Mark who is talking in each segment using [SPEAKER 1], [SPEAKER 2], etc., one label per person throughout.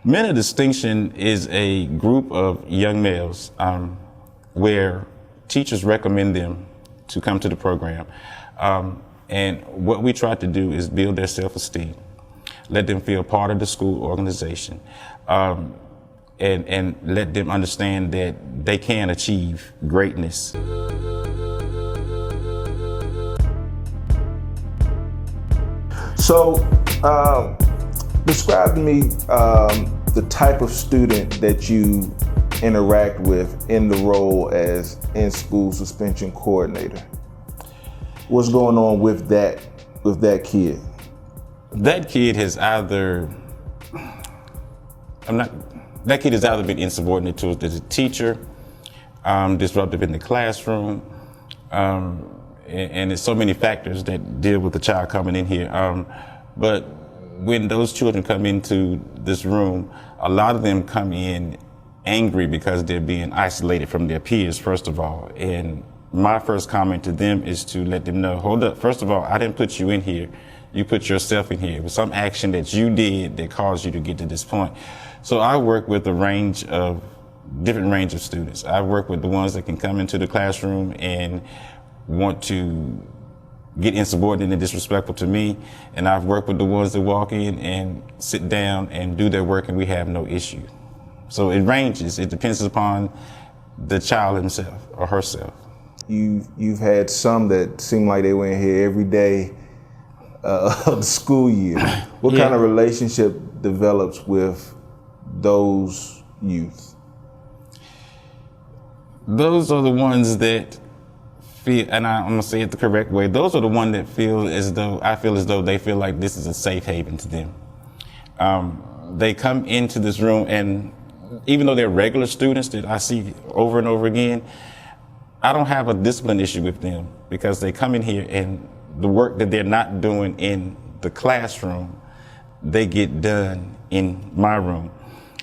[SPEAKER 1] Men of Distinction is a group of young males where teachers recommend them to come to the program. And what we try to do is build their self-esteem, let them feel part of the school organization, and let them understand that they can achieve greatness.
[SPEAKER 2] So, describe to me the type of student that you interact with in the role as in-school suspension coordinator. What's going on with that kid?
[SPEAKER 1] That kid has either been insubordinate to the teacher, disruptive in the classroom, and there's so many factors that deal with the child coming in here. But when those children come into this room, a lot of them come in angry because they're being isolated from their peers, first of all. And my first comment to them is to let them know, hold up, first of all, I didn't put you in here. You put yourself in here. It was some action that you did that caused you to get to this point. So I work with different range of students. I work with the ones that can come into the classroom and want to get insubordinate and disrespectful to me. And I've worked with the ones that walk in and sit down and do their work and we have no issue. So it ranges. It depends upon the child himself or herself.
[SPEAKER 2] You've had some that seem like they were in here every day of the school year. What kind of relationship develops with those youth?
[SPEAKER 1] Those are the ones that feel, and I'm gonna say it the correct way, those are the ones that I feel as though they feel like this is a safe haven to them. They come into this room, and even though they're regular students that I see over and over again, I don't have a discipline issue with them because they come in here and the work that they're not doing in the classroom, they get done in my room.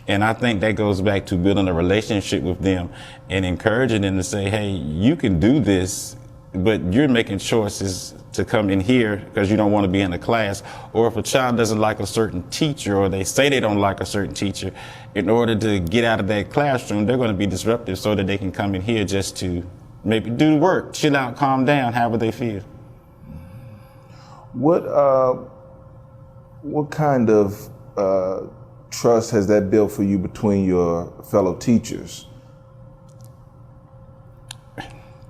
[SPEAKER 1] And I think that goes back to building a relationship with them and encouraging them to say, hey, you can do this, but you're making choices to come in here because you don't want to be in the class. Or if a child doesn't like a certain teacher or they say they don't like a certain teacher, in order to get out of that classroom, they're going to be disruptive so that they can come in here just to maybe do the work, chill out, calm down, however they feel.
[SPEAKER 2] What kind of trust has that built for you between your fellow teachers?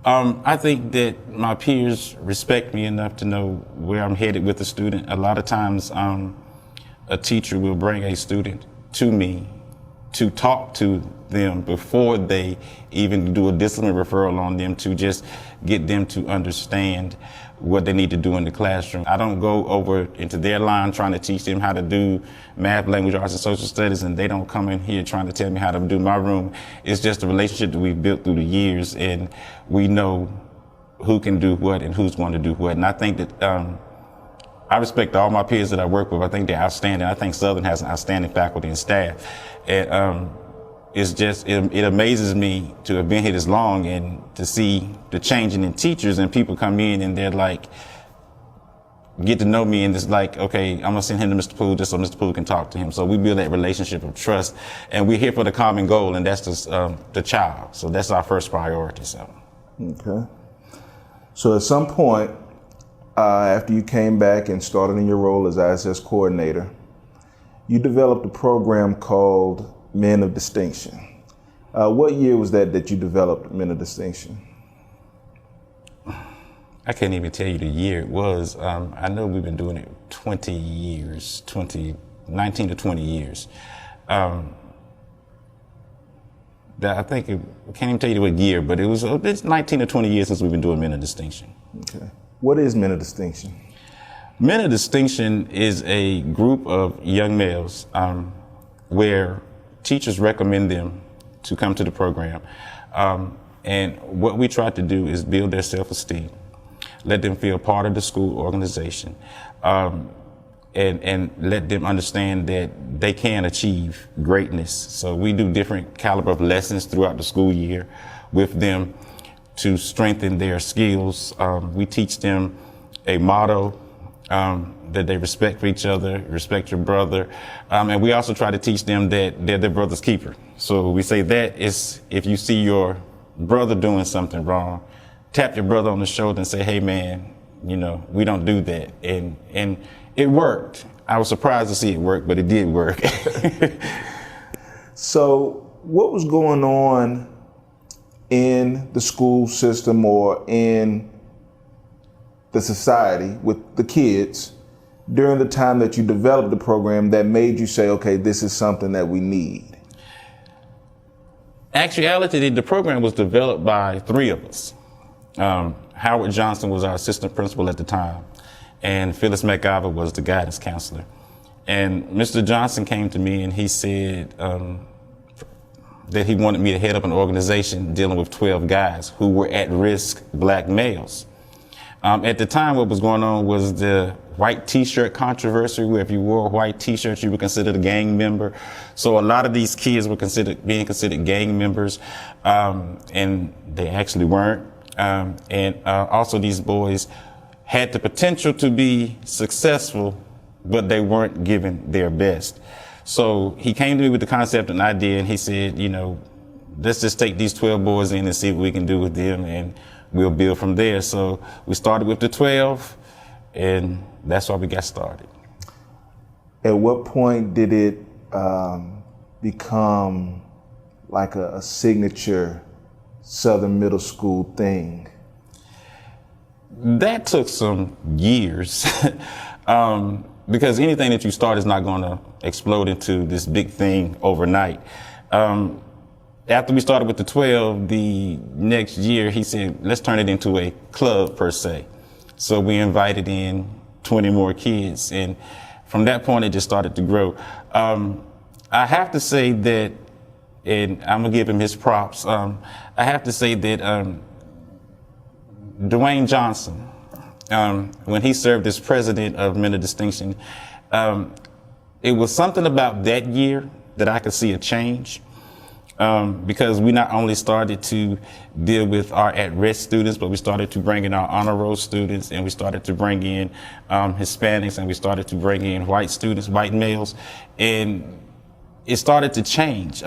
[SPEAKER 1] I think that my peers respect me enough to know where I'm headed with the student. A lot of times, a teacher will bring a student to me to talk to them before they even do a discipline referral on them, to just get them to understand what they need to do in the classroom. I don't go over into their line trying to teach them how to do math, language arts, and social studies, and they don't come in here trying to tell me how to do my room. It's just a relationship that we've built through the years, and we know who can do what and who's going to do what. And I think that I respect all my peers that I work with. I think they're outstanding. I think Southern has an outstanding faculty and staff. And it amazes me to have been here this long and to see the changing in teachers and people come in and they're like, get to know me, and it's like, okay, I'm gonna send him to Mr. Poole just so Mr. Poole can talk to him. So we build that relationship of trust, and we're here for the common goal, and that's just the child. So that's our first priority. So.
[SPEAKER 2] Okay. So at some point, after you came back and started in your role as ISS coordinator, you developed a program called Men of Distinction. What year was that you developed Men of Distinction?
[SPEAKER 1] I can't even tell you the year it was. I know we've been doing it 20 years, 19 to 20 years. I think I can't even tell you what year, but it's 19 to 20 years since we've been doing Men of Distinction.
[SPEAKER 2] Okay. What is Men of Distinction?
[SPEAKER 1] Men of Distinction is a group of young males where teachers recommend them to come to the program. And what we try to do is build their self-esteem, let them feel part of the school organization, and let them understand that they can achieve greatness. So we do different caliber of lessons throughout the school year with them to strengthen their skills. We teach them a motto, that they respect for each other, respect your brother. And we also try to teach them that they're their brother's keeper. So we say that is, if you see your brother doing something wrong, tap your brother on the shoulder and say, hey man, you know, we don't do that. And it worked. I was surprised to see it work, but it did work.
[SPEAKER 2] So what was going on in the school system or in the society with the kids during the time that you developed the program that made you say, okay, this is something that we need?
[SPEAKER 1] Actuality, the program was developed by three of us. Howard Johnson was our assistant principal at the time, and Phyllis McIver was the guidance counselor. And Mr. Johnson came to me and he said that he wanted me to head up an organization dealing with 12 guys who were at-risk black males. At the time, what was going on was the white T-shirt controversy, where if you wore a white T-shirt, you were considered a gang member. So a lot of these kids were being considered gang members, and they actually weren't. Also, these boys had the potential to be successful, but they weren't given their best. So he came to me with the concept and idea, and he said, you know, let's just take these 12 boys in and see what we can do with them, and we'll build from there. So we started with the 12, and that's why we got started.
[SPEAKER 2] At what point did it become like a signature Southern middle school thing?
[SPEAKER 1] That took some years, because anything that you start is not going to explode into this big thing overnight. After we started with the 12, the next year he said, let's turn it into a club per se. So we invited in 20 more kids, and from that point it just started to grow. I have to say that, and I'm gonna give him his props, I have to say that Dwayne Johnson, when he served as president of Men of Distinction, it was something about that year that I could see a change. Because we not only started to deal with our at-risk students, but we started to bring in our honor roll students, and we started to bring in Hispanics, and we started to bring in white students, white males, and it started to change.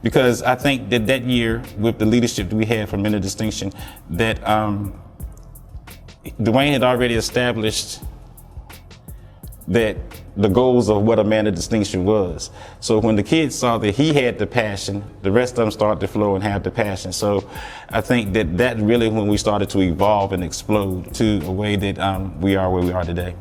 [SPEAKER 1] Because I think that year, with the leadership that we had from Men of Distinction, that Dwayne had already established that the goals of what a man of distinction was. So when the kids saw that he had the passion, the rest of them started to flow and have the passion. So I think that really when we started to evolve and explode to a way that we are where we are today.